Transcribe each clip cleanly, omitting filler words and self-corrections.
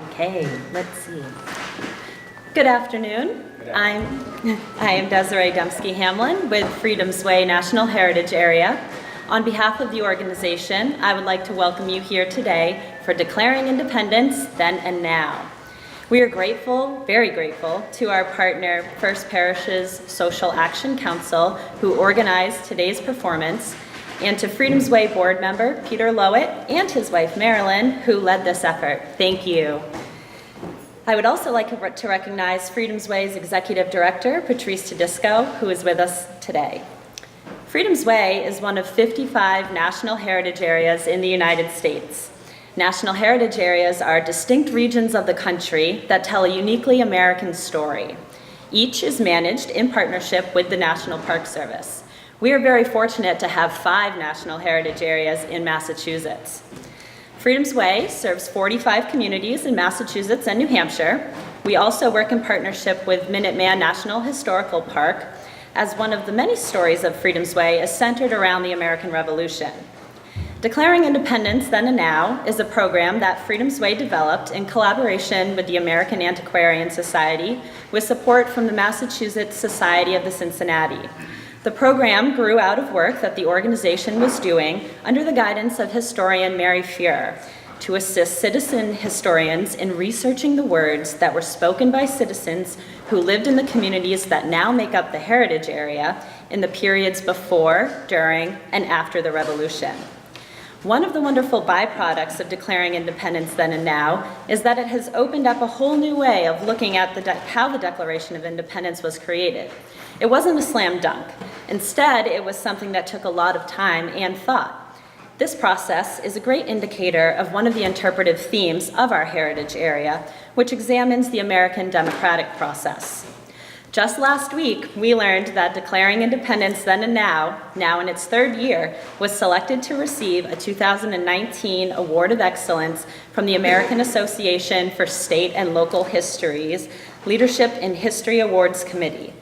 Okay, let's see. Good afternoon. I am Desiree Dembski-Hamlin with Freedom's Way National Heritage Area. On behalf of the organization, I would like to welcome you here today for Declaring Independence Then and Now. We are grateful, very grateful, to our partner, First Parish's Social Action Council, who organized today's performance, and to Freedom's Way board member, Peter Lowett, and his wife, Marilyn, who led this effort. Thank you. I would also like to recognize Freedom's Way's Executive Director, Patrice Tedisco, who is with us today. Freedom's Way is one of 55 national heritage areas in the United States. National heritage areas are distinct regions of the country that tell a uniquely American story. Each is managed in partnership with the National Park Service. We are very fortunate to have 5 national heritage areas in Massachusetts. Freedom's Way serves 45 communities in Massachusetts and New Hampshire. We also work in partnership with Minuteman National Historical Park, as one of the many stories of Freedom's Way is centered around the American Revolution. Declaring Independence Then and Now is a program that Freedom's Way developed in collaboration with the American Antiquarian Society with support from the Massachusetts Society of the Cincinnati. The program grew out of work that the organization was doing under the guidance of historian Mary Fuhrer to assist citizen historians in researching the words that were spoken by citizens who lived in the communities that now make up the heritage area in the periods before, during, and after the Revolution. One of the wonderful byproducts of declaring independence then and now is that it has opened up a whole new way of looking at how the Declaration of Independence was created. It wasn't a slam dunk. Instead, it was something that took a lot of time and thought. This process is a great indicator of one of the interpretive themes of our heritage area, which examines the American democratic process. Just last week, we learned that Declaring Independence Then and Now in its 3rd year, was selected to receive a 2019 Award of Excellence from the American Association for State and Local Histories Leadership in History Awards Committee.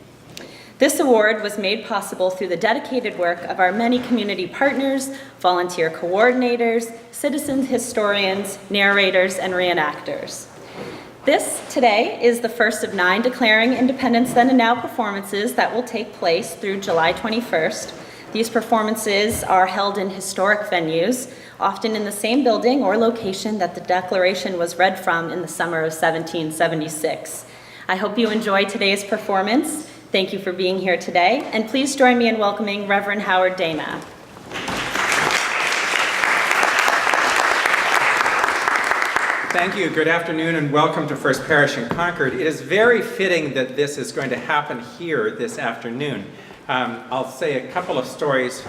This award was made possible through the dedicated work of our many community partners, volunteer coordinators, citizen historians, narrators, and reenactors. This, today, is the first of 9 Declaring Independence Then and Now performances that will take place through July 21st. These performances are held in historic venues, often in the same building or location that the Declaration was read from in the summer of 1776. I hope you enjoy today's performance. Thank you for being here today, and please join me in welcoming Reverend Howard Dama. Thank you. Good afternoon and welcome to First Parish in Concord. It is very fitting that this is going to happen here this afternoon. I'll say a couple of stories.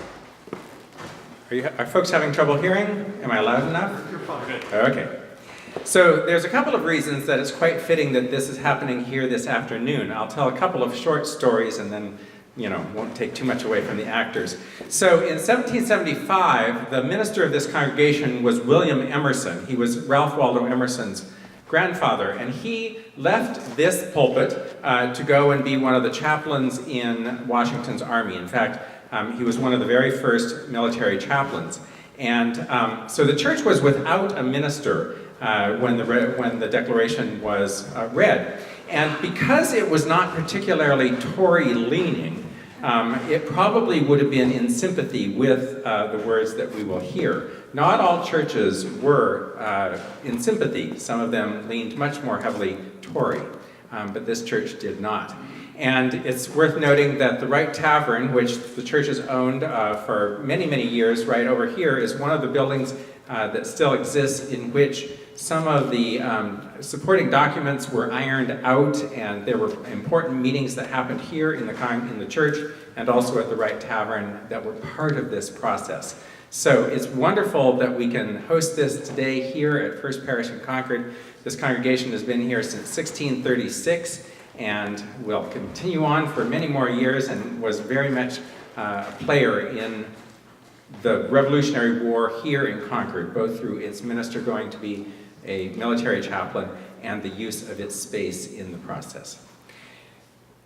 Are folks having trouble hearing? Am I loud enough? You're fine. Okay. So there's a couple of reasons that it's quite fitting that this is happening here this afternoon. I'll tell a couple of short stories and then, won't take too much away from the actors. So in 1775, the minister of this congregation was William Emerson. He was Ralph Waldo Emerson's grandfather, and he left this pulpit to go and be one of the chaplains in Washington's army. In fact, he was one of the very first military chaplains. And so the church was without a minister when the Declaration was read. And because it was not particularly Tory-leaning, it probably would have been in sympathy with the words that we will hear. Not all churches were in sympathy. Some of them leaned much more heavily Tory, but this church did not. And it's worth noting that the Wright Tavern, which the church has owned for many, many years, right over here, is one of the buildings that still exists in which some of the supporting documents were ironed out, and there were important meetings that happened here in the church and also at the Wright Tavern that were part of this process. So it's wonderful that we can host this today here at First Parish in Concord. This congregation has been here since 1636 and will continue on for many more years and was very much a player in the Revolutionary War here in Concord, both through its minister going to be a military chaplain and the use of its space in the process.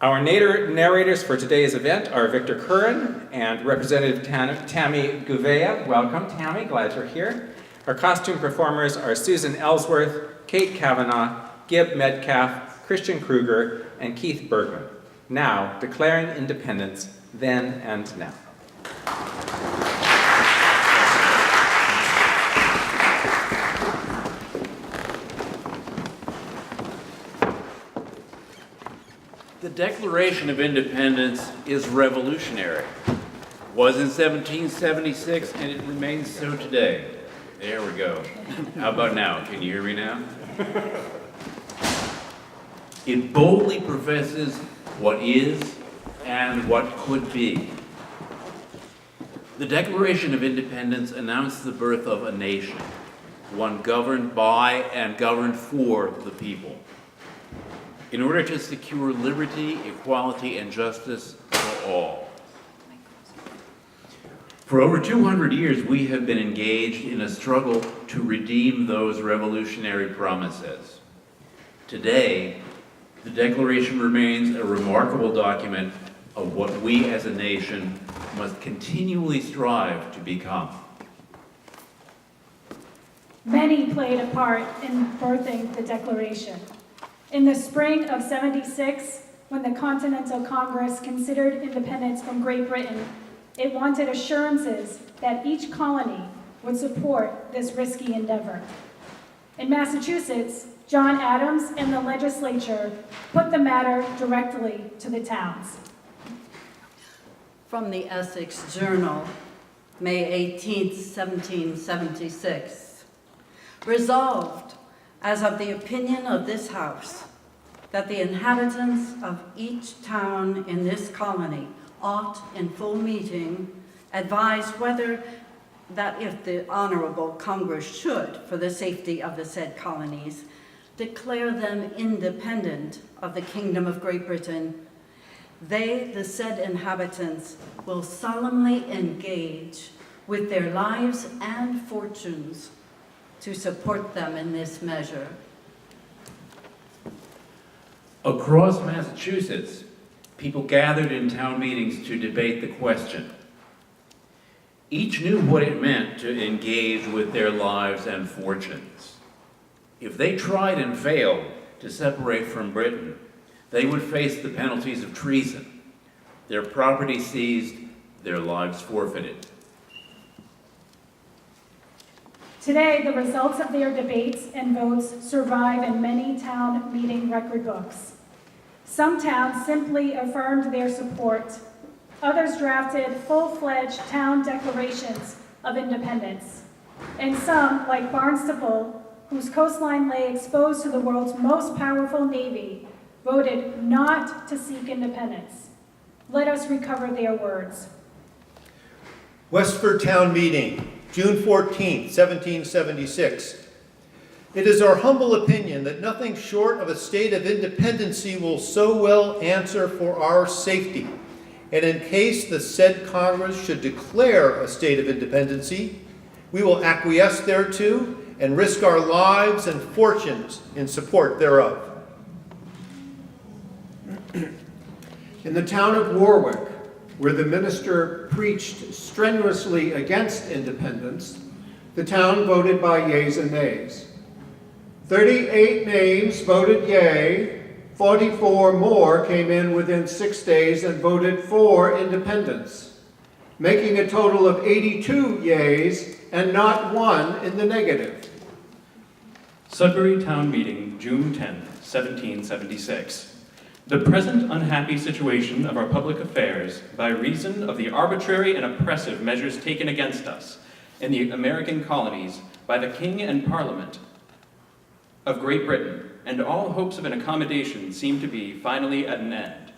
Our narrators for today's event are Victor Curran and Representative Tammy Gouveia. Welcome, Tammy. Glad you're here. Our costume performers are Susan Ellsworth, Kate Kavanaugh, Gib Metcalf, Christian Kruger, and Keith Bergman. Now, declaring independence then and now. The Declaration of Independence is revolutionary. It was in 1776 and it remains so today. There we go. How about now? Can you hear me now? It boldly professes what is and what could be. The Declaration of Independence announced the birth of a nation, one governed by and governed for the people, in order to secure liberty, equality, and justice for all. For over 200 years, we have been engaged in a struggle to redeem those revolutionary promises. Today, the Declaration remains a remarkable document of what we as a nation must continually strive to become. Many played a part in birthing the Declaration. In the spring of '76, when the Continental Congress considered independence from Great Britain, it wanted assurances that each colony would support this risky endeavor. In Massachusetts, John Adams and the legislature put the matter directly to the towns. From the Essex Journal, May 18, 1776. Resolved, as of the opinion of this House, that the inhabitants of each town in this colony ought, in full meeting, advise whether that if the Honorable Congress should, for the safety of the said colonies, declare them independent of the Kingdom of Great Britain, they, the said inhabitants, will solemnly engage with their lives and fortunes to support them in this measure. Across Massachusetts, people gathered in town meetings to debate the question. Each knew what it meant to engage with their lives and fortunes. If they tried and failed to separate from Britain, they would face the penalties of treason, their property seized, their lives forfeited. Today, the results of their debates and votes survive in many town meeting record books. Some towns simply affirmed their support. Others drafted full-fledged town declarations of independence. And some, like Barnstable, whose coastline lay exposed to the world's most powerful navy, voted not to seek independence. Let us recover their words. Westford Town Meeting, June 14, 1776. It is our humble opinion that nothing short of a state of independency will so well answer for our safety, and in case the said Congress should declare a state of independency, we will acquiesce thereto and risk our lives and fortunes in support thereof. In the town of Warwick, where the minister preached strenuously against independence, the town voted by yeas and nays. 38 names voted yea, 44 more came in within 6 days and voted for independence, making a total of 82 yeas and not one in the negative. Sudbury Town Meeting, June 10, 1776. The present unhappy situation of our public affairs, by reason of the arbitrary and oppressive measures taken against us in the American colonies by the King and Parliament of Great Britain, and all hopes of an accommodation seem to be finally at an end.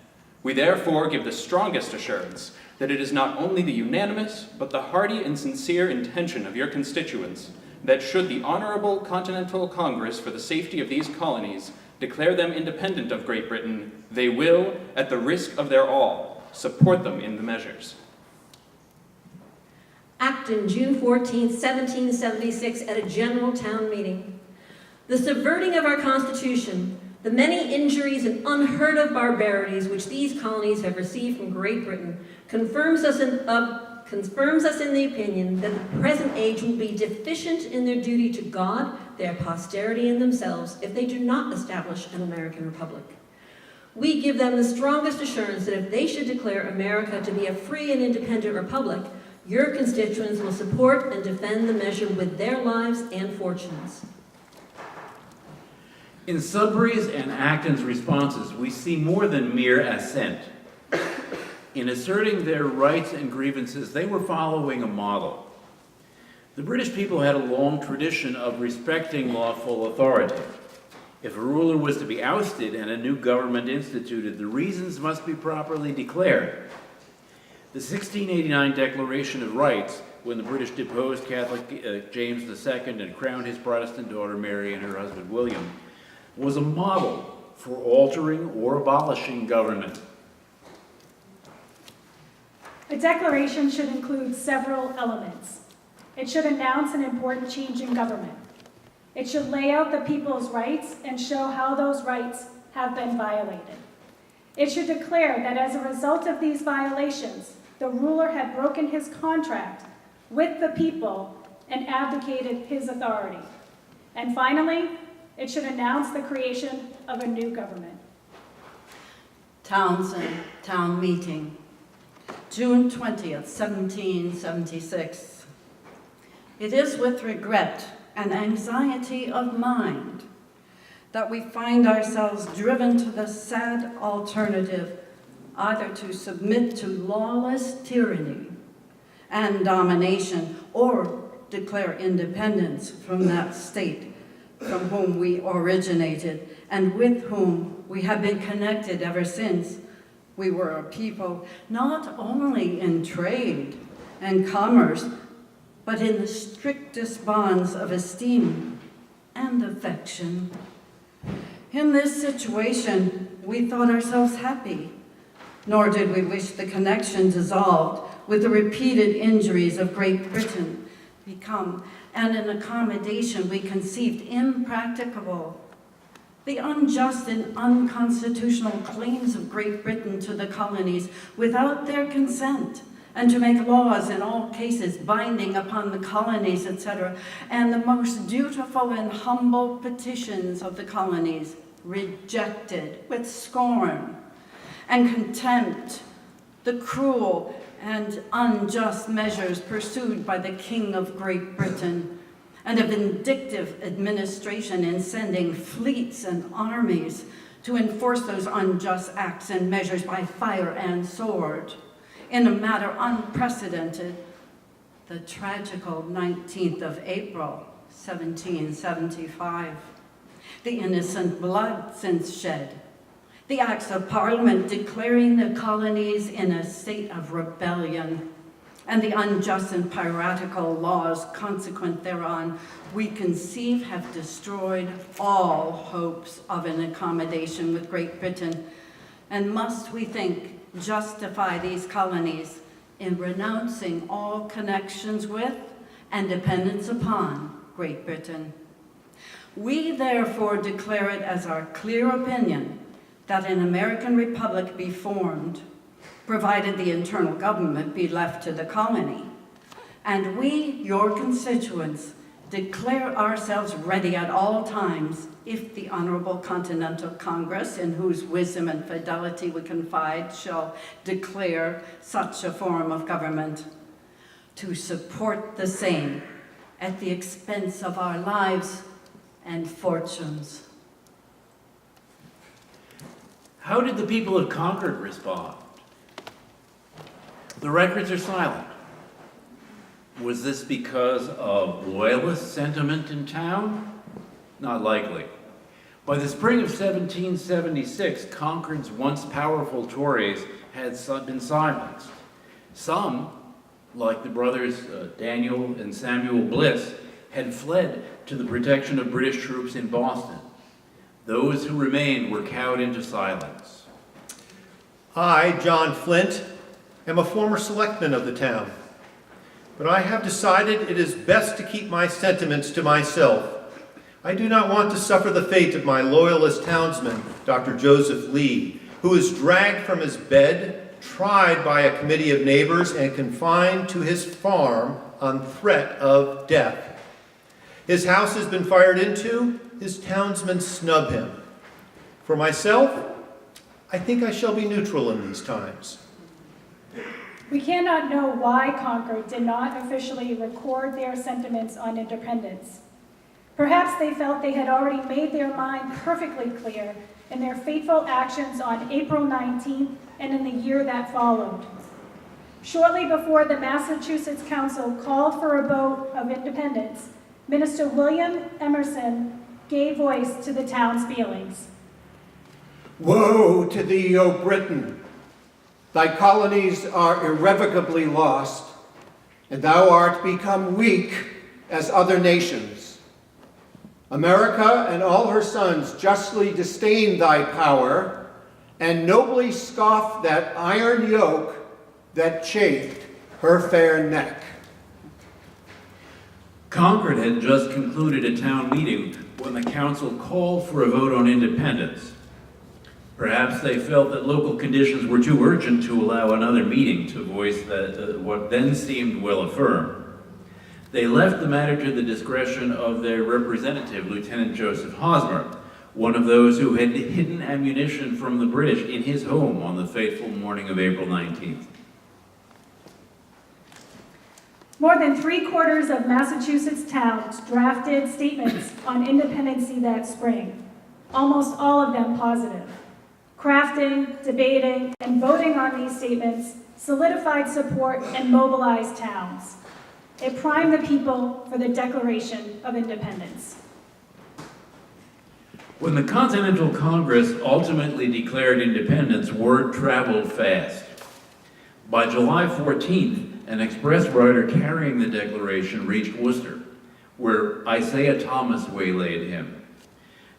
We therefore give the strongest assurance that it is not only the unanimous, but the hearty and sincere intention of your constituents that should the Honorable Continental Congress for the safety of these colonies declare them independent of Great Britain, they will, at the risk of their all, support them in the measures. Acton, June 14, 1776, at a general town meeting. The subverting of our Constitution, the many injuries and unheard of barbarities which these colonies have received from Great Britain, convince us confirms us in the opinion that the present age will be deficient in their duty to God, their posterity, and themselves if they do not establish an American republic. We give them the strongest assurance that if they should declare America to be a free and independent republic, your constituents will support and defend the measure with their lives and fortunes. In Sudbury's and Acton's responses, we see more than mere assent. In asserting their rights and grievances, they were following a model. The British people had a long tradition of respecting lawful authority. If a ruler was to be ousted and a new government instituted, the reasons must be properly declared. The 1689 Declaration of Rights, when the British deposed Catholic James II and crowned his Protestant daughter Mary and her husband William, was a model for altering or abolishing government. A declaration should include several elements. It should announce an important change in government. It should lay out the people's rights and show how those rights have been violated. It should declare that as a result of these violations, the ruler had broken his contract with the people and abdicated his authority. And finally, it should announce the creation of a new government. Townsend Town Meeting, June 20th, 1776. It is with regret and anxiety of mind that we find ourselves driven to the sad alternative either to submit to lawless tyranny and domination or declare independence from that state from whom we originated and with whom we have been connected ever since we were a people, not only in trade and commerce, but in the strictest bonds of esteem and affection. In this situation, we thought ourselves happy, nor did we wish the connection dissolved with the repeated injuries of Great Britain become, and an accommodation we conceived impracticable. The unjust and unconstitutional claims of Great Britain to the colonies without their consent, and to make laws in all cases binding upon the colonies, etc., and the most dutiful and humble petitions of the colonies rejected with scorn and contempt the cruel and unjust measures pursued by the King of Great Britain, and a vindictive administration in sending fleets and armies to enforce those unjust acts and measures by fire and sword in a manner unprecedented. The tragical 19th of April, 1775. The innocent blood since shed. The acts of Parliament declaring the colonies in a state of rebellion, and the unjust and piratical laws consequent thereon, we conceive have destroyed all hopes of an accommodation with Great Britain, and must, we think, justify these colonies in renouncing all connections with and dependence upon Great Britain. We therefore declare it as our clear opinion that an American republic be formed, provided the internal government be left to the colony. And we, your constituents, declare ourselves ready at all times if the Honorable Continental Congress, in whose wisdom and fidelity we confide, shall declare such a form of government, to support the same at the expense of our lives and fortunes. How did the people of Concord respond? The records are silent. Was this because of loyalist sentiment in town? Not likely. By the spring of 1776, Concord's once powerful Tories had been silenced. Some, like the brothers Daniel and Samuel Bliss, had fled to the protection of British troops in Boston. Those who remained were cowed into silence. I, John Flint, am a former selectman of the town, but I have decided it is best to keep my sentiments to myself. I do not want to suffer the fate of my loyalist townsman, Dr. Joseph Lee, who was dragged from his bed tried by a committee of neighbors and confined to his farm on threat of death. His house has been fired into, his townsmen snub him. For myself, I think I shall be neutral in these times. We cannot know why Concord did not officially record their sentiments on independence. Perhaps they felt they had already made their mind perfectly clear in their fateful actions on April 19th and in the year that followed. Shortly before the Massachusetts Council called for a vote of independence, Minister William Emerson gave voice to the town's feelings. Woe to thee, O Britain! Thy colonies are irrevocably lost, and thou art become weak as other nations. America and all her sons justly disdain thy power, and nobly scoff that iron yoke that chafed her fair neck. Concord had just concluded a town meeting when the council called for a vote on independence. Perhaps they felt that local conditions were too urgent to allow another meeting to voice what then seemed well affirmed. They left the matter to the discretion of their representative, Lieutenant Joseph Hosmer, one of those who had hidden ammunition from the British in his home on the fateful morning of April 19th. More than 3/4 of Massachusetts towns drafted statements on independency that spring, almost all of them positive. Crafting, debating, and voting on these statements solidified support and mobilized towns. It primed the people for the Declaration of Independence. When the Continental Congress ultimately declared independence, word traveled fast. By July 14th, an express rider carrying the Declaration reached Worcester, where Isaiah Thomas waylaid him.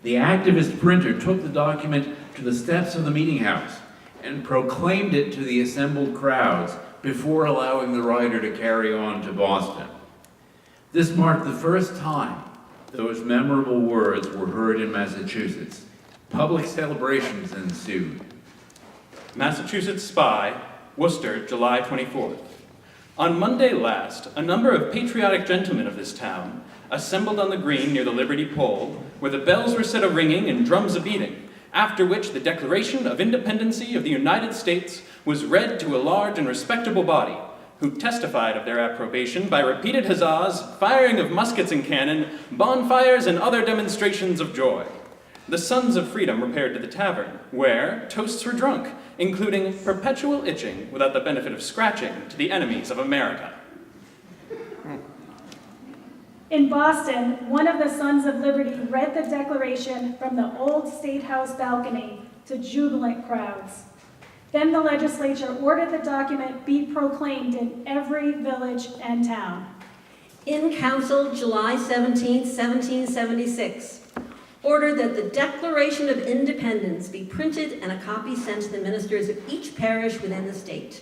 The activist printer took the document to the steps of the meeting house and proclaimed it to the assembled crowds before allowing the rider to carry on to Boston. This marked the first time those memorable words were heard in Massachusetts. Public celebrations ensued. Massachusetts Spy, Worcester, July 24th. On Monday last, a number of patriotic gentlemen of this town assembled on the green near the Liberty Pole, where the bells were set a-ringing and drums a-beating, after which the Declaration of Independency of the United States was read to a large and respectable body, who testified of their approbation by repeated huzzas, firing of muskets and cannon, bonfires, and other demonstrations of joy. The Sons of Freedom repaired to the tavern, where toasts were drunk, including perpetual itching without the benefit of scratching to the enemies of America. In Boston, one of the Sons of Liberty read the Declaration from the old State House balcony to jubilant crowds. Then the legislature ordered the document be proclaimed in every village and town. In Council, July 17, 1776, ordered that the Declaration of Independence be printed and a copy sent to the ministers of each parish within the state,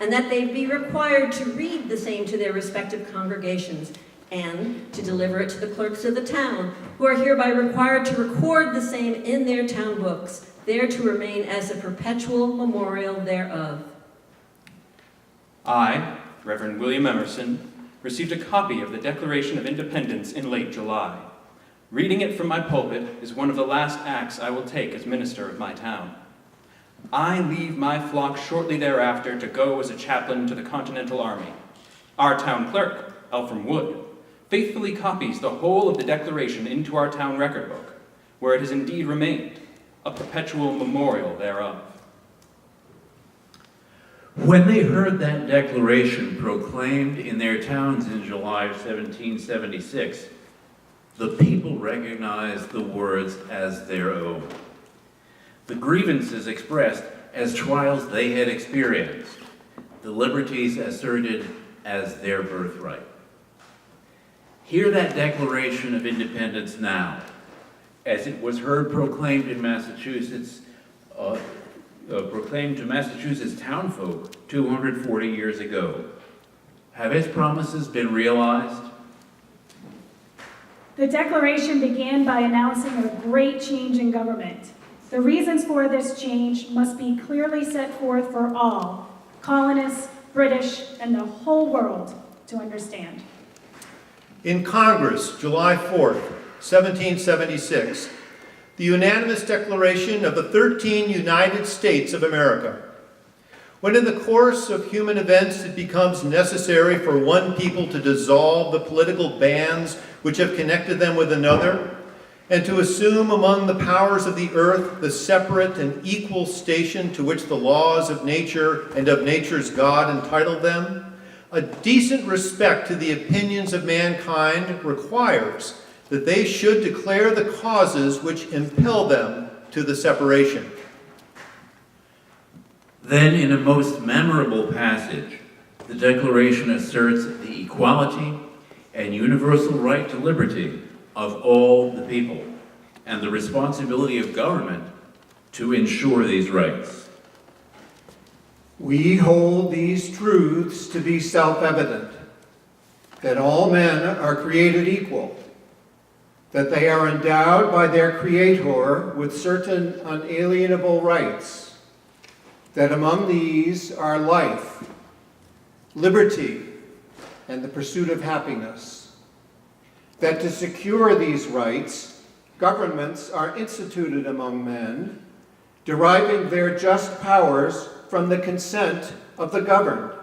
and that they be required to read the same to their respective congregations and to deliver it to the clerks of the town, who are hereby required to record the same in their town books, there to remain as a perpetual memorial thereof. I, Reverend William Emerson, received a copy of the Declaration of Independence in late July. Reading it from my pulpit is one of the last acts I will take as minister of my town. I leave my flock shortly thereafter to go as a chaplain to the Continental Army. Our town clerk, Elpham Wood, faithfully copies the whole of the Declaration into our town record book, where it has indeed remained, a perpetual memorial thereof. When they heard that declaration proclaimed in their towns in July 1776, the people recognized the words as their own. The grievances expressed as trials they had experienced, the liberties asserted as their birthright. Hear that Declaration of Independence now, as it was heard proclaimed in Massachusetts, proclaimed to Massachusetts townfolk 240 years ago. Have its promises been realized? The Declaration began by announcing a great change in government. The reasons for this change must be clearly set forth for all, colonists, British, and the whole world to understand. In Congress, July 4th, 1776, the unanimous declaration of the 13 United States of America. When in the course of human events it becomes necessary for one people to dissolve the political bands which have connected them with another, and to assume among the powers of the earth the separate and equal station to which the laws of nature and of nature's God entitle them, a decent respect to the opinions of mankind requires that they should declare the causes which impel them to the separation. Then, in a most memorable passage, the Declaration asserts the equality and universal right to liberty of all the people, and the responsibility of government to ensure these rights. We hold these truths to be self-evident, that all men are created equal, that they are endowed by their Creator with certain unalienable rights, that among these are life, liberty, and the pursuit of happiness, that to secure these rights, governments are instituted among men, deriving their just powers from the consent of the governed,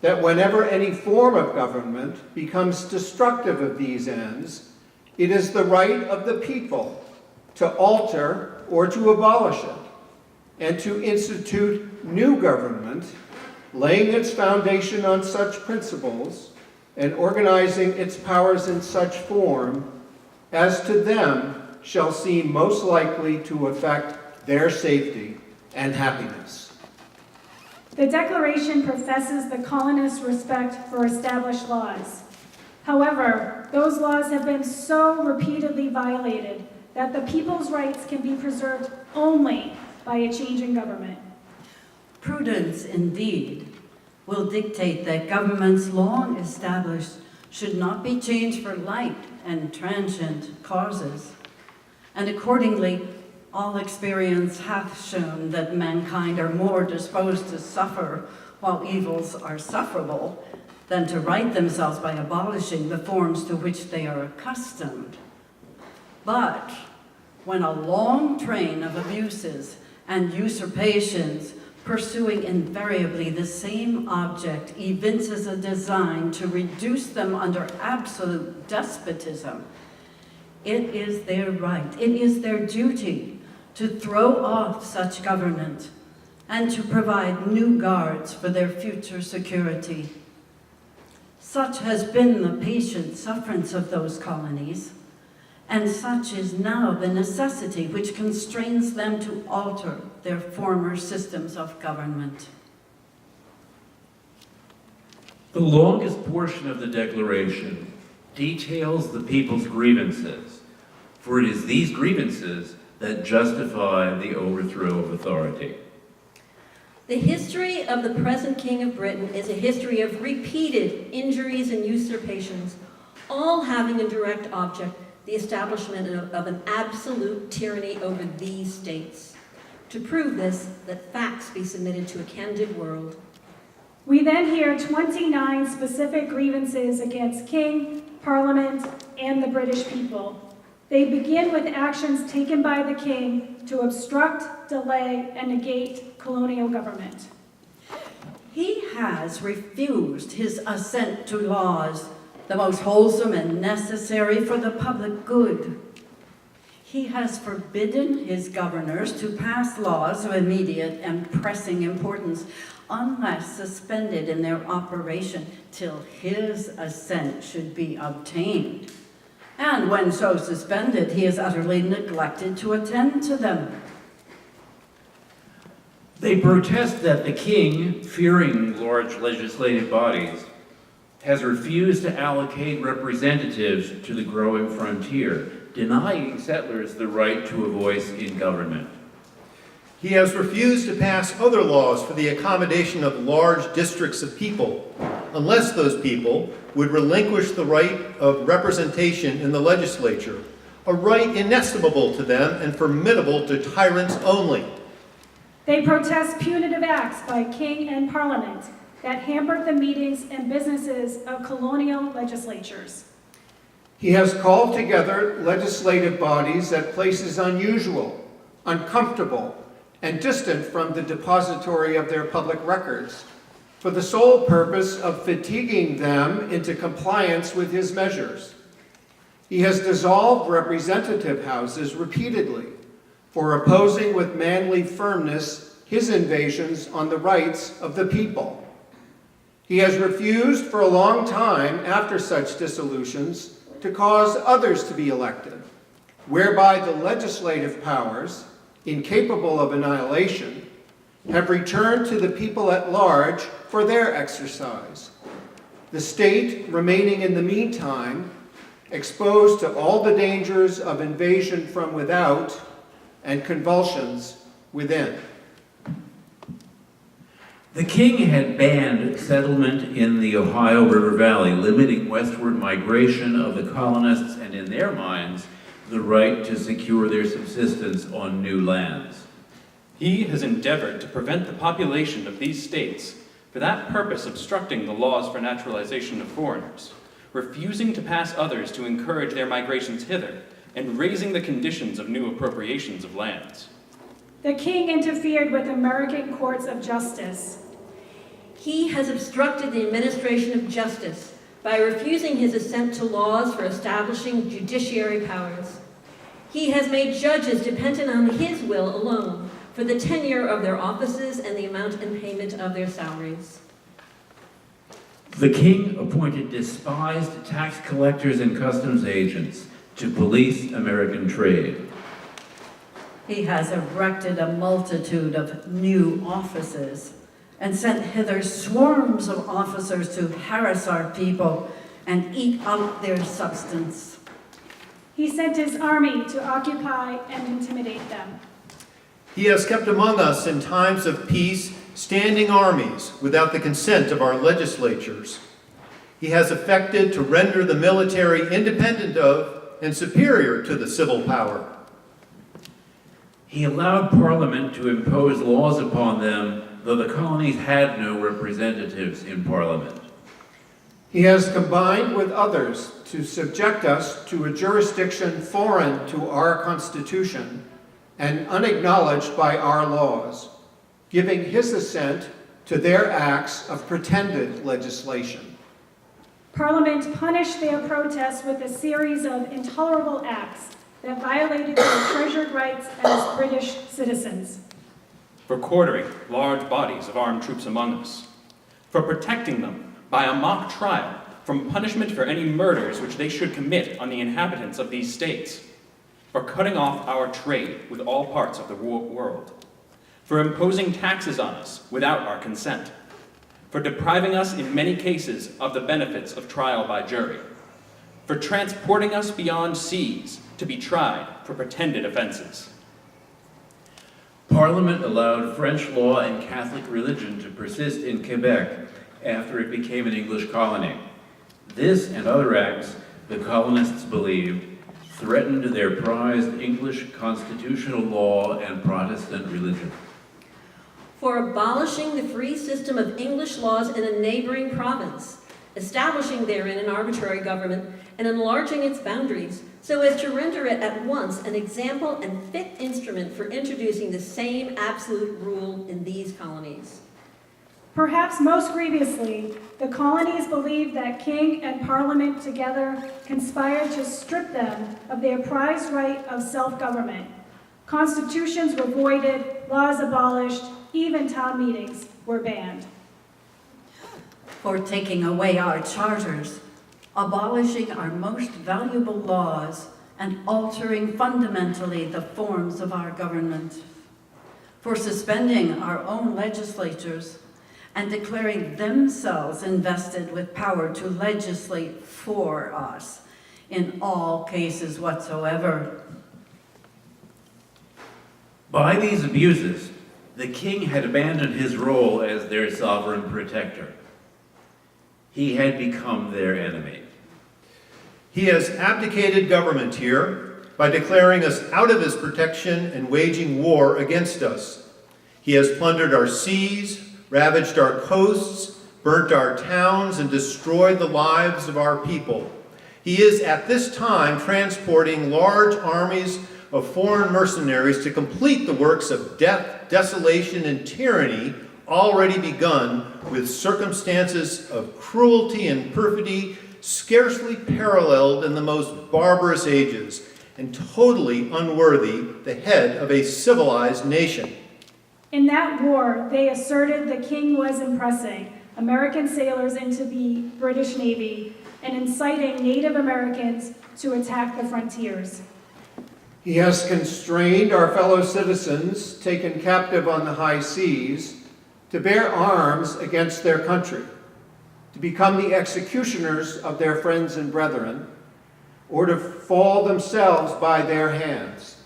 that whenever any form of government becomes destructive of these ends, it is the right of the people to alter or to abolish it, and to institute new government, laying its foundation on such principles and organizing its powers in such form as to them shall seem most likely to affect their safety and happiness. The Declaration professes the colonists' respect for established laws. However, those laws have been so repeatedly violated that the people's rights can be preserved only by a change in government. Prudence, indeed, will dictate that governments long established should not be changed for light and transient causes. And accordingly, all experience hath shown that mankind are more disposed to suffer while evils are sufferable than to right themselves by abolishing the forms to which they are accustomed. But when a long train of abuses and usurpations pursuing invariably the same object evinces a design to reduce them under absolute despotism, it is their right, it is their duty to throw off such government and to provide new guards for their future security. Such has been the patient sufferance of those colonies, and such is now the necessity which constrains them to alter their former systems of government. The longest portion of the Declaration details the people's grievances, for it is these grievances that justify the overthrow of authority. The history of the present King of Britain is a history of repeated injuries and usurpations, all having a direct object, the establishment of an absolute tyranny over these states. To prove this, that facts be submitted to a candid world. We then hear 29 specific grievances against King, Parliament, and the British people. They begin with actions taken by the King to obstruct, delay, and negate colonial government. He has refused his assent to laws, the most wholesome and necessary for the public good. He has forbidden his governors to pass laws of immediate and pressing importance unless suspended in their operation till his assent should be obtained. And when so suspended, he has utterly neglected to attend to them. They protest that the king, fearing large legislative bodies, has refused to allocate representatives to the growing frontier, denying settlers the right to a voice in government. He has refused to pass other laws for the accommodation of large districts of people, unless those people would relinquish the right of representation in the legislature, a right inestimable to them and formidable to tyrants only. They protest punitive acts by king and parliament that hampered the meetings and businesses of colonial legislatures. He has called together legislative bodies at places unusual, uncomfortable, and distant from the depository of their public records, for the sole purpose of fatiguing them into compliance with his measures. He has dissolved representative houses repeatedly for opposing with manly firmness his invasions on the rights of the people. He has refused for a long time after such dissolutions to cause others to be elected, whereby the legislative powers, incapable of annihilation, have returned to the people at large for their exercise. The state remaining in the meantime exposed to all the dangers of invasion from without and convulsions within. The king had banned settlement in the Ohio River Valley, limiting westward migration of the colonists and, in their minds, the right to secure their subsistence on new lands. He has endeavored to prevent the population of these states, for that purpose obstructing the laws for naturalization of foreigners, refusing to pass others to encourage their migrations hither, and raising the conditions of new appropriations of lands. The king interfered with American courts of justice. He has obstructed the administration of justice by refusing his assent to laws for establishing judiciary powers. He has made judges dependent on his will alone for the tenure of their offices and the amount and payment of their salaries. The king appointed despised tax collectors and customs agents to police American trade. He has erected a multitude of new offices and sent hither swarms of officers to harass our people and eat out their substance. He sent his army to occupy and intimidate them. He has kept among us in times of peace standing armies without the consent of our legislatures. He has effected to render the military independent of and superior to the civil power. He allowed Parliament to impose laws upon them, though the colonies had no representatives in Parliament. He has combined with others to subject us to a jurisdiction foreign to our Constitution and unacknowledged by our laws, giving his assent to their acts of pretended legislation. Parliament punished their protests with a series of intolerable acts that violated their treasured rights as British citizens. For quartering large bodies of armed troops among us, for protecting them by a mock trial from punishment for any murders which they should commit on the inhabitants of these states, for cutting off our trade with all parts of the world, for imposing taxes on us without our consent, for depriving us in many cases of the benefits of trial by jury, for transporting us beyond seas to be tried for pretended offenses. Parliament allowed French law and Catholic religion to persist in Quebec after it became an English colony. This and other acts, the colonists believed, threatened their prized English constitutional law and Protestant religion. For abolishing the free system of English laws in a neighboring province, establishing therein an arbitrary government, and enlarging its boundaries, so as to render it at once an example and fit instrument for introducing the same absolute rule in these colonies. Perhaps most grievously, the colonies believed that king and parliament together conspired to strip them of their prized right of self-government. Constitutions were voided, laws abolished, even town meetings were banned. For taking away our charters, abolishing our most valuable laws, and altering fundamentally the forms of our government. For suspending our own legislatures and declaring themselves invested with power to legislate for us in all cases whatsoever. By these abuses, the king had abandoned his role as their sovereign protector. He had become their enemy. He has abdicated government here by declaring us out of his protection and waging war against us. He has plundered our seas, ravaged our coasts, burnt our towns, and destroyed the lives of our people. He is at this time transporting large armies of foreign mercenaries to complete the works of death, desolation, and tyranny already begun with circumstances of cruelty and perfidy scarcely paralleled in the most barbarous ages, and totally unworthy the head of a civilized nation. In that war, they asserted the king was impressing American sailors into the British Navy and inciting Native Americans to attack the frontiers. He has constrained our fellow citizens taken captive on the high seas to bear arms against their country, to become the executioners of their friends and brethren, or to fall themselves by their hands.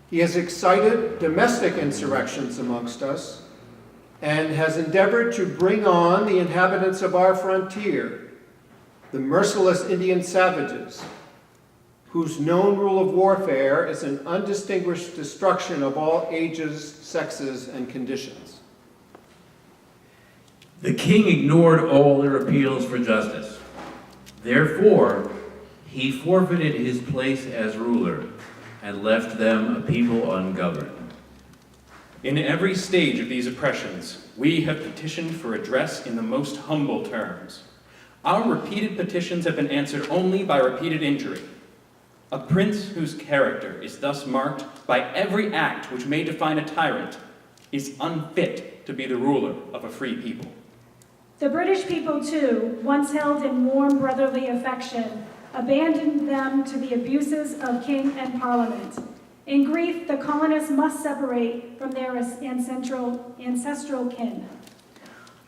He has excited domestic insurrections amongst us and has endeavored to bring on the inhabitants of our frontier, the merciless Indian savages, whose known rule of warfare is an undistinguished destruction of all ages, sexes, and conditions. The king ignored all their appeals for justice. Therefore, he forfeited his place as ruler and left them a people ungoverned. In every stage of these oppressions, we have petitioned for redress in the most humble terms. Our repeated petitions have been answered only by repeated injury. A prince whose character is thus marked by every act which may define a tyrant is unfit to be the ruler of a free people. The British people, too, once held in warm brotherly affection, abandoned them to the abuses of king and parliament. In grief, the colonists must separate from their ancestral kin.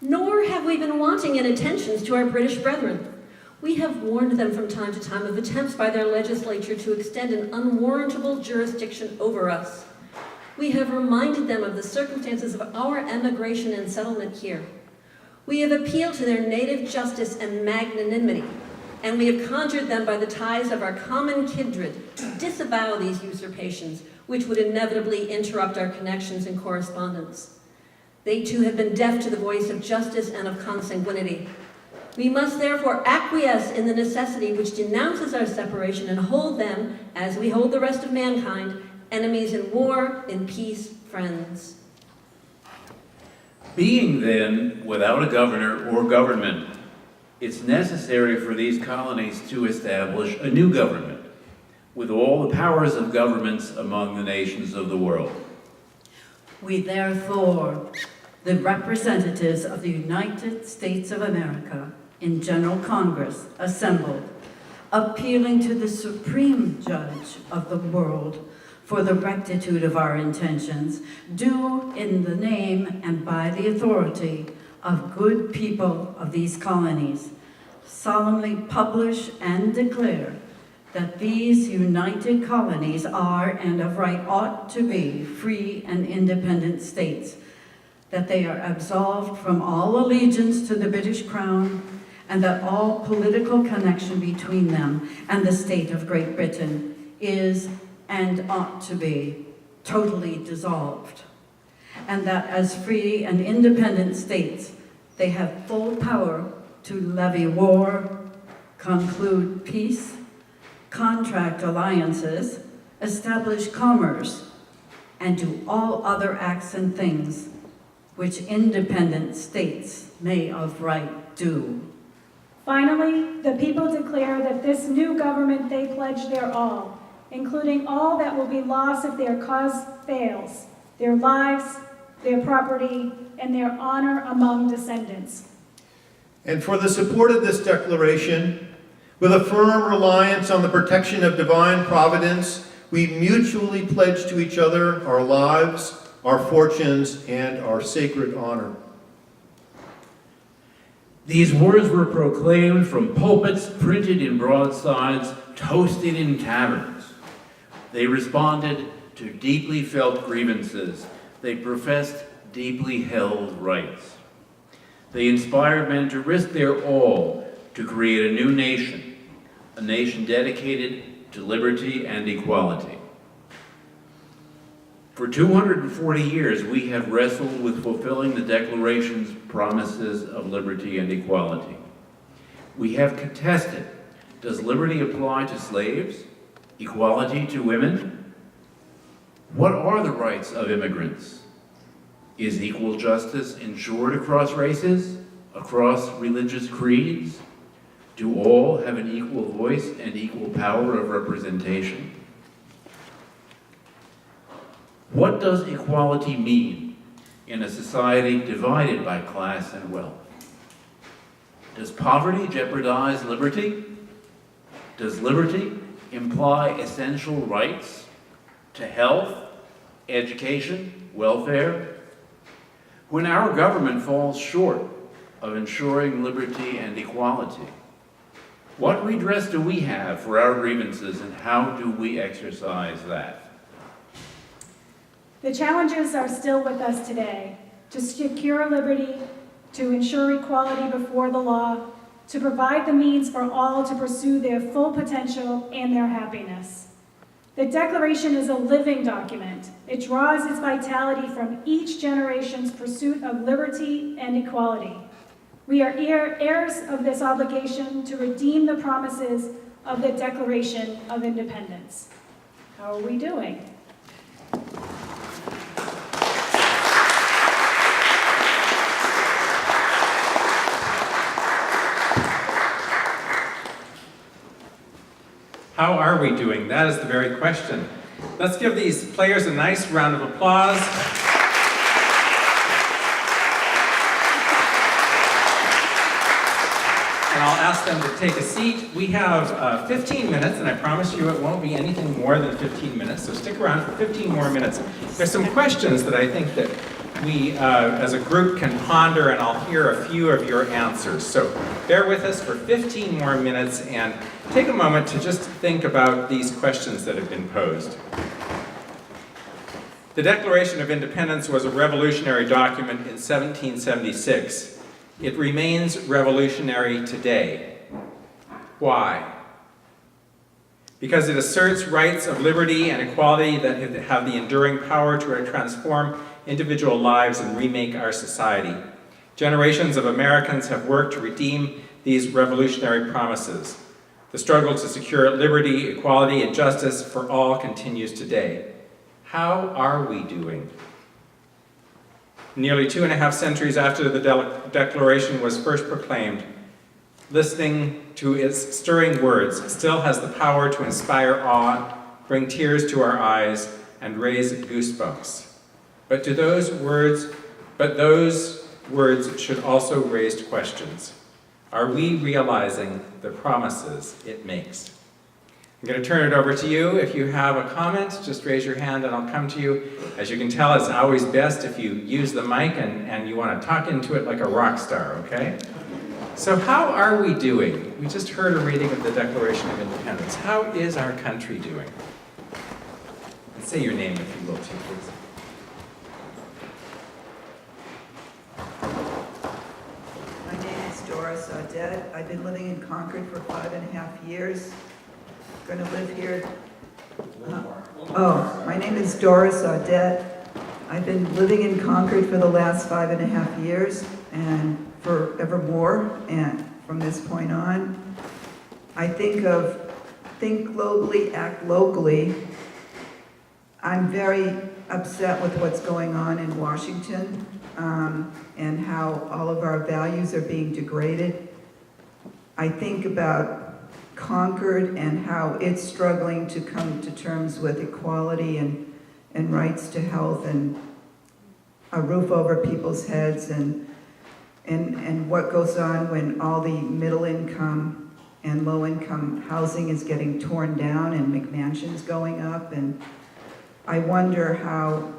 Nor have we been wanting in attentions to our British brethren. We have warned them from time to time of attempts by their legislature to extend an unwarrantable jurisdiction over us. We have reminded them of the circumstances of our emigration and settlement here. We have appealed to their native justice and magnanimity, and we have conjured them by the ties of our common kindred to disavow these usurpations, which would inevitably interrupt our connections and correspondence. They too have been deaf to the voice of justice and of consanguinity. We must therefore acquiesce in the necessity which denounces our separation and hold them, as we hold the rest of mankind, enemies in war, in peace, friends. Being then without a governor or government, it's necessary for these colonies to establish a new government with all the powers of governments among the nations of the world. We therefore, the representatives of the United States of America in General Congress assembled, appealing to the Supreme Judge of the world for the rectitude of our intentions, do in the name and by the authority of good people of these colonies, solemnly publish and declare that these united colonies are and of right ought to be free and independent states, that they are absolved from all allegiance to the British Crown, and that all political connection between them and the state of Great Britain is and ought to be totally dissolved, and that as free and independent states, they have full power to levy war, conclude peace, contract alliances, establish commerce, and do all other acts and things which independent states may of right do. Finally, the people declare that this new government they pledge their all, including all that will be lost if their cause fails, their lives, their property, and their honor among descendants. And for the support of this declaration, with a firm reliance on the protection of divine providence, we mutually pledge to each other our lives, our fortunes, and our sacred honor. These words were proclaimed from pulpits printed in broadsides, toasted in taverns. They responded to deeply felt grievances. They professed deeply held rights. They inspired men to risk their all to create a new nation, a nation dedicated to liberty and equality. For 240 years, we have wrestled with fulfilling the Declaration's promises of liberty and equality. We have contested, does liberty apply to slaves? Equality to women? What are the rights of immigrants? Is equal justice ensured across races, across religious creeds? Do all have an equal voice and equal power of representation? What does equality mean in a society divided by class and wealth? Does poverty jeopardize liberty? Does liberty imply essential rights to health, education, welfare? When our government falls short of ensuring liberty and equality, what redress do we have for our grievances, and how do we exercise that? The challenges are still with us today: to secure liberty, to ensure equality before the law, to provide the means for all to pursue their full potential and their happiness. The Declaration is a living document. It draws its vitality from each generation's pursuit of liberty and equality. We are heirs of this obligation to redeem the promises of the Declaration of Independence. How are we doing? How are we doing? That is the very question. Let's give these players a nice round of applause. And I'll ask them to take a seat. We have 15 minutes, and I promise you it won't be anything more than 15 minutes, so stick around for 15 more minutes. There's some questions that I think that we, as a group, can ponder, and I'll hear a few of your answers. So bear with us for 15 more minutes, and take a moment to just think about these questions that have been posed. The Declaration of Independence was a revolutionary document in 1776. It remains revolutionary today. Why? Because it asserts rights of liberty and equality that have the enduring power to transform individual lives and remake our society. Generations of Americans have worked to redeem these revolutionary promises. The struggle to secure liberty, equality, and justice for all continues today. How are we doing? Nearly 2.5 centuries after the Declaration was first proclaimed, listening to its stirring words still has the power to inspire awe, bring tears to our eyes, and raise goosebumps. But those words should also raise questions. Are we realizing the promises it makes? I'm going to turn it over to you. If you have a comment, just raise your hand and I'll come to you. As you can tell, it's always best if you use the mic and you want to talk into it like a rock star, okay? So how are we doing? We just heard a reading of the Declaration of Independence. How is our country doing? And say your name if you will too, please. My name is Doris Audette. I've been living in Concord for 5.5 years. Going to live here. My name is Doris Audette. I've been living in Concord for the last 5.5 years and forevermore, and from this point on. I think globally, act locally. I'm very upset with what's going on in Washington and how all of our values are being degraded. I think about Concord and how it's struggling to come to terms with equality and rights to health and a roof over people's heads and what goes on when all the middle income and low income housing is getting torn down and McMansions going up. And I wonder how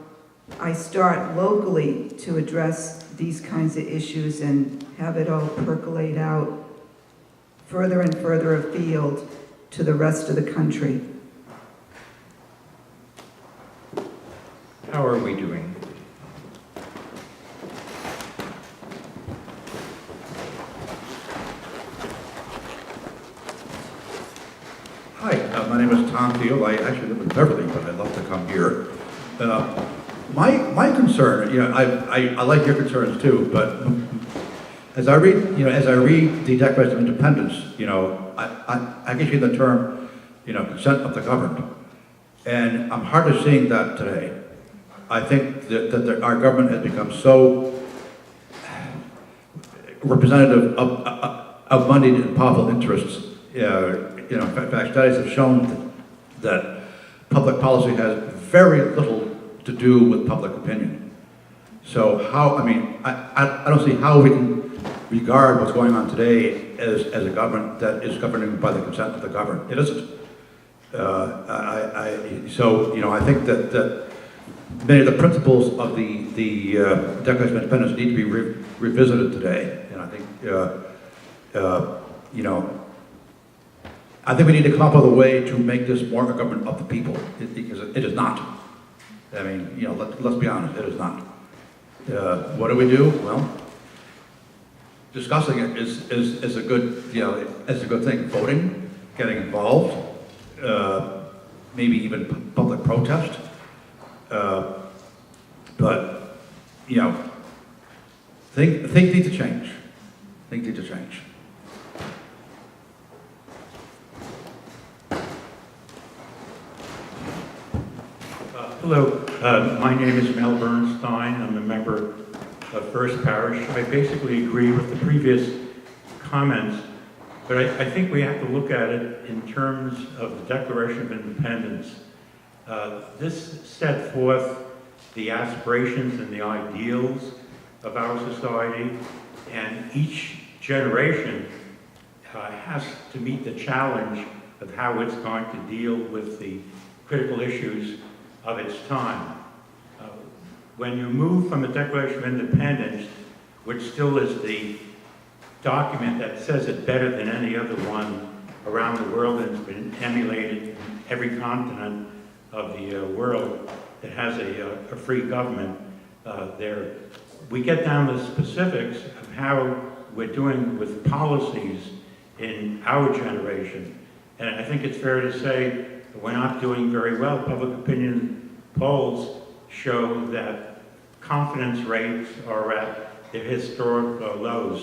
I start locally to address these kinds of issues and have it all percolate out further and further afield to the rest of the country. How are we doing? Hi, my name is Tom Field. I actually live in Beverly, but I love to come here. My concern, I like your concerns too, but as I read the Declaration of Independence, I can see the term, consent of the governed, and I'm hard of seeing that today. I think that our government has become so representative of moneyed and powerful interests. In fact, studies have shown that public policy has very little to do with public opinion. So I don't see how we can regard what's going on today as a government that is governing by the consent of the governed. It isn't. I think that many of the principles of the Declaration of Independence need to be revisited today. And I think, I think we need to come up with a way to make this more a government of the people, because it is not. I mean, let's be honest, it is not. What do? Well, discussing it is a good, is a good thing. Voting, getting involved, maybe even public protest. But, things need to change. Things need to change. Hello, my name is Mel Bernstein. I'm a member of First Parish. I basically agree with the previous comments, but I think we have to look at it in terms of the Declaration of Independence. This set forth the aspirations and the ideals of our society, and each generation has to meet the challenge of how it's going to deal with the critical issues of its time. When you move from the Declaration of Independence, which still is the document that says it better than any other one around the world, and it's been emulated in every continent of the world that has a free government, we get down to specifics of how we're doing with policies in our generation. And I think it's fair to say that we're not doing very well. Public opinion polls show that confidence rates are at their historic lows.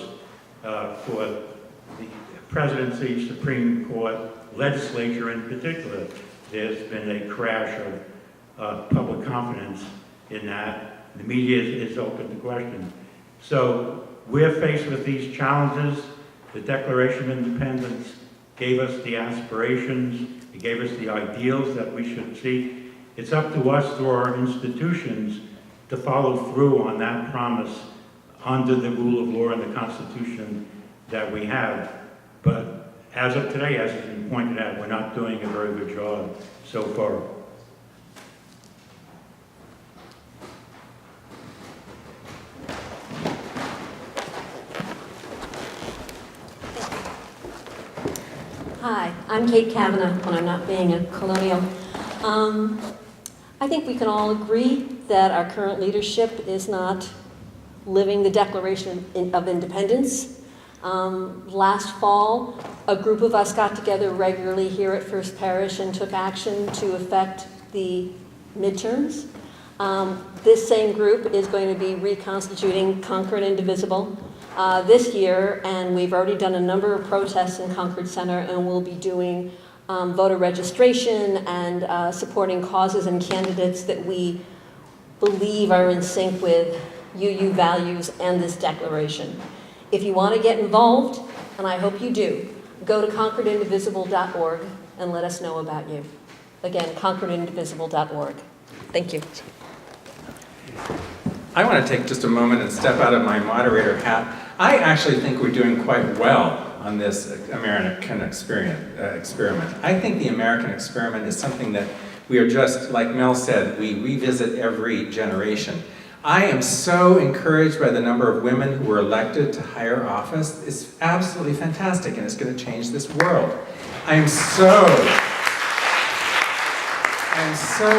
For the presidency, Supreme Court, legislature in particular, there's been a crash of public confidence in that. The media is open to question. So we're faced with these challenges. The Declaration of Independence gave us the aspirations, it gave us the ideals that we should seek. It's up to us, through our institutions, to follow through on that promise under the rule of law and the Constitution that we have. But as of today, as has been pointed out, we're not doing a very good job so far. Hi, I'm Kate Kavanagh, when I'm not being a colonial. I think we can all agree that our current leadership is not living the Declaration of Independence. Last fall, a group of us got together regularly here at First Parish and took action to affect the midterms. This same group is going to be reconstituting Concord Indivisible this year, and we've already done a number of protests in Concord Center, and we'll be doing voter registration and supporting causes and candidates that we believe are in sync with UU values and this declaration. If you want to get involved, and I hope you do, go to concordindivisible.org and let us know about you. Again, concordindivisible.org. Thank you. I want to take just a moment and step out of my moderator hat. I actually think we're doing quite well on this American experiment. I think the American experiment is something that we are just, like Mel said, we revisit every generation. I am so encouraged by the number of women who were elected to higher office. It's absolutely fantastic, and it's going to change this world. I am so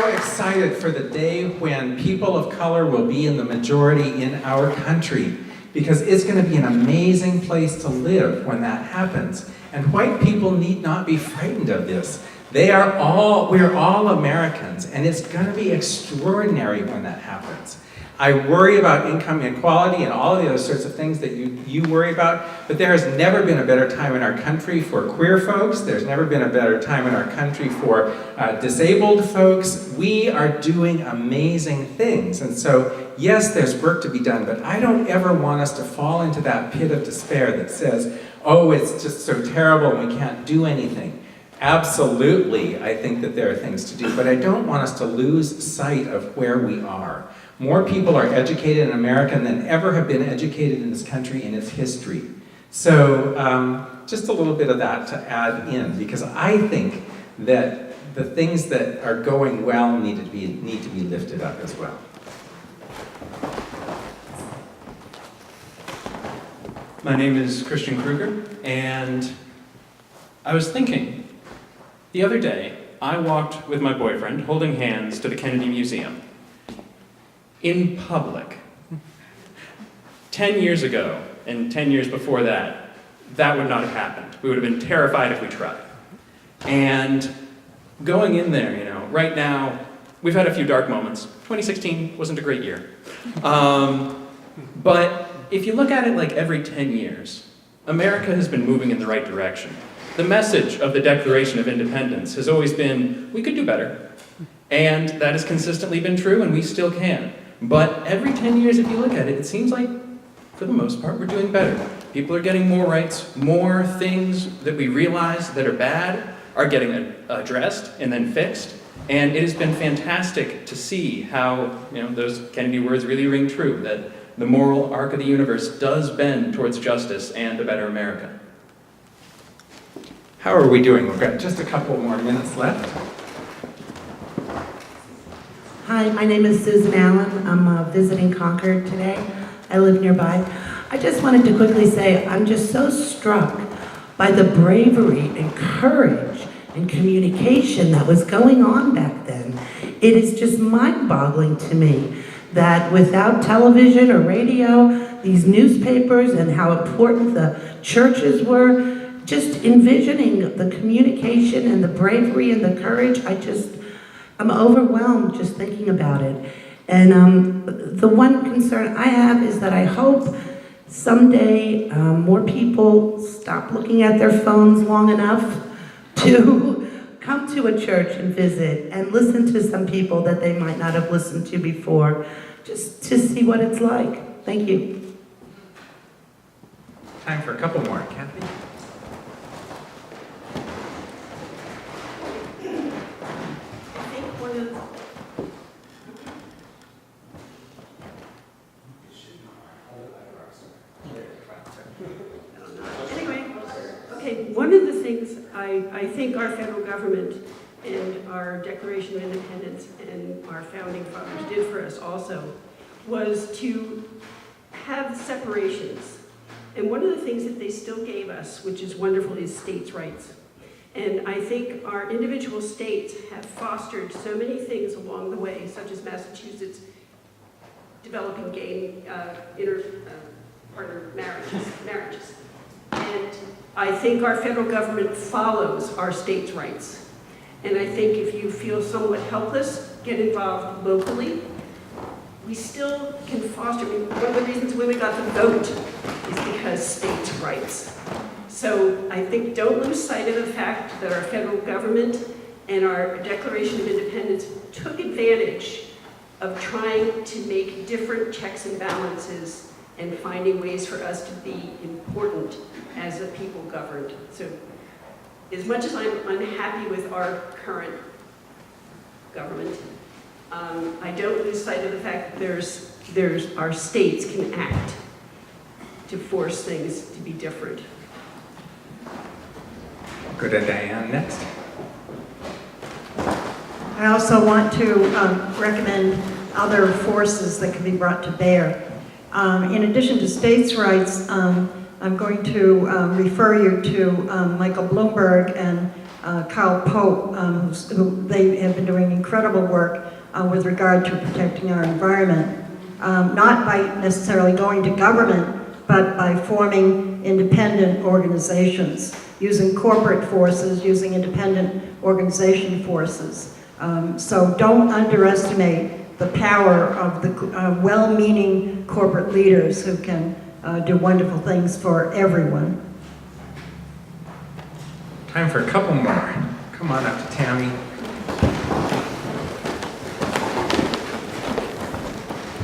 excited for the day when people of color will be in the majority in our country. because it's going to be an amazing place to live when that happens. And white people need not be frightened of this. We're all Americans, and it's going to be extraordinary when that happens. I worry about income inequality and all of the other sorts of things that you worry about, but there has never been a better time in our country for queer folks. There's never been a better time in our country for disabled folks. We are doing amazing things. And so, yes, there's work to be done, but I don't ever want us to fall into that pit of despair that says, oh, it's just so terrible and we can't do anything. Absolutely, I think that there are things to do, but I don't want us to lose sight of where we are. More people are educated in America than ever have been educated in this country in its history. So just a little bit of that to add in, because I think that the things that are going well need to be lifted up as well. My name is Christian Kruger, and I was thinking, the other day, I walked with my boyfriend holding hands to the Kennedy Museum. In public. 10 years ago, and 10 years before that, that would not have happened. We would have been terrified if we tried. And going in there, right now, we've had a few dark moments. 2016 wasn't a great year. But if you look at it like every 10 years, America has been moving in the right direction. The message of the Declaration of Independence has always been, we could do better. And that has consistently been true, and we still can. But every 10 years, if you look at it, it seems like, for the most part, we're doing better. People are getting more rights, more things that we realize that are bad are getting addressed and then fixed. And it has been fantastic to see how, those Kennedy words really ring true, that the moral arc of the universe does bend towards justice and a better America. How are we doing? We've got just a couple more minutes left. Hi, my name is Susan Allen. I'm visiting Concord today. I live nearby. I just wanted to quickly say I'm just so struck by the bravery and courage and communication that was going on back then. It is just mind-boggling to me that without television or radio, these newspapers and how important the churches were, just envisioning the communication and the bravery and the courage, I'm overwhelmed just thinking about it. And the one concern I have is that I hope someday more people stop looking at their phones long enough to come to a church and visit and listen to some people that they might not have listened to before, just to see what it's like. Thank you. Time for a couple more. Kathy? One of the things I think our federal government and our Declaration of Independence and our founding fathers did for us also was to have separations. And one of the things that they still gave us, which is wonderful, is states' rights. And I think our individual states have fostered so many things along the way, such as Massachusetts developing gay partner marriages. And I think our federal government follows our states' rights. And I think if you feel somewhat helpless, get involved locally. We still can foster, one of the reasons why we got the vote is because states' rights. So I think don't lose sight of the fact that our federal government and our Declaration of Independence took advantage of trying to make different checks and balances and finding ways for us to be important as a people governed. So as much as I'm unhappy with our current government, I don't lose sight of the fact that our states can act to force things to be different. Go to Diane next. I also want to recommend other forces that can be brought to bear. In addition to states' rights, I'm going to refer you to Michael Bloomberg and Carl Pope, who they have been doing incredible work with regard to protecting our environment. Not by necessarily going to government, but by forming independent organizations, using corporate forces, using independent organization forces. So don't underestimate the power of the well-meaning corporate leaders who can do wonderful things for everyone. Time for a couple more. Come on up to Tammy.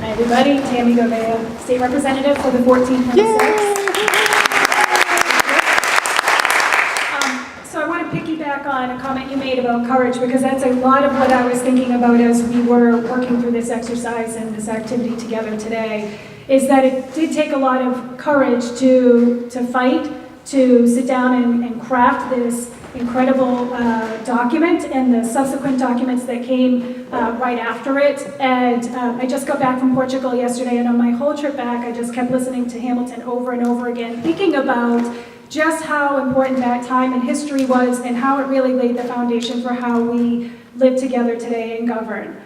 Hi everybody, Tammy Govea, State Representative for the 1426. So I want to piggyback on a comment you made about courage, because that's a lot of what I was thinking about as we were working through this exercise and this activity together today, is that it did take a lot of courage to fight, to sit down and craft this incredible document and the subsequent documents that came right after it. And I just got back from Portugal yesterday, and on my whole trip back, I just kept listening to Hamilton over and over again, thinking about just how important that time in history was and how it really laid the foundation for how we live together today and govern.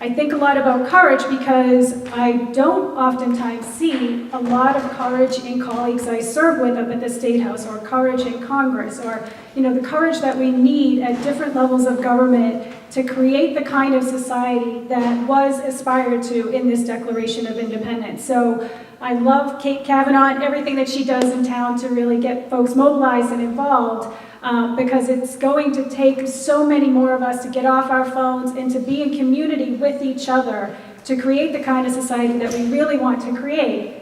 I think a lot about courage because I don't oftentimes see a lot of courage in colleagues I serve with up at the State House, or courage in Congress, or the courage that we need at different levels of government to create the kind of society that was aspired to in this Declaration of Independence. So I love Kate Kavanaugh and everything that she does in town to really get folks mobilized and involved. Because it's going to take so many more of us to get off our phones and to be in community with each other to create the kind of society that we really want to create.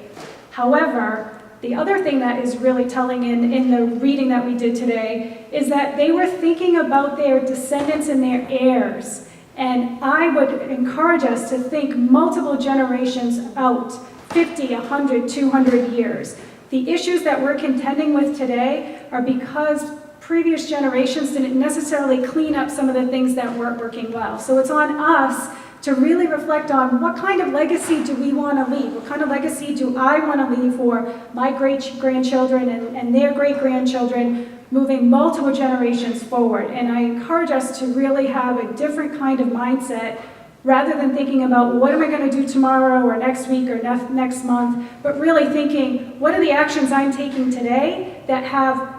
However, the other thing that is really telling in the reading that we did today is that they were thinking about their descendants and their heirs. And I would encourage us to think multiple generations out, 50, 100, 200 years. The issues that we're contending with today are because previous generations didn't necessarily clean up some of the things that weren't working well. So it's on us to really reflect on what kind of legacy do we want to leave? What kind of legacy do I want to leave for my great-grandchildren and their great-grandchildren, moving multiple generations forward? And I encourage us to really have a different kind of mindset rather than thinking about what am I going to do tomorrow or next week or next month, but really thinking, what are the actions I'm taking today that have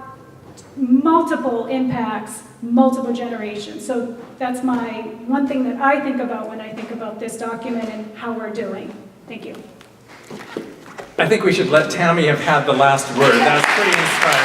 multiple impacts, multiple generations. So that's my one thing that I think about when I think about this document and how we're doing. Thank you. I think we should let Tammy have had the last word. That's pretty inspiring.